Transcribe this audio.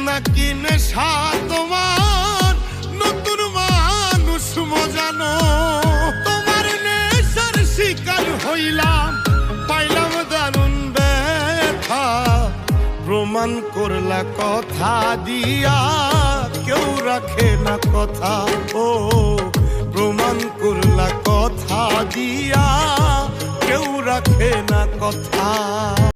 নাকি নেশা তোমার, নতুন মানুষ মজানো। তোমার নেশার শিকার হইলাম, পাইলাম দারুণ ব্যথা। প্রমাণ করলা কথা দিয়া, কেউ রাখে না কথা। ও প্রমাণ করলা কথা দিয়া, কেউ রাখে না কথা।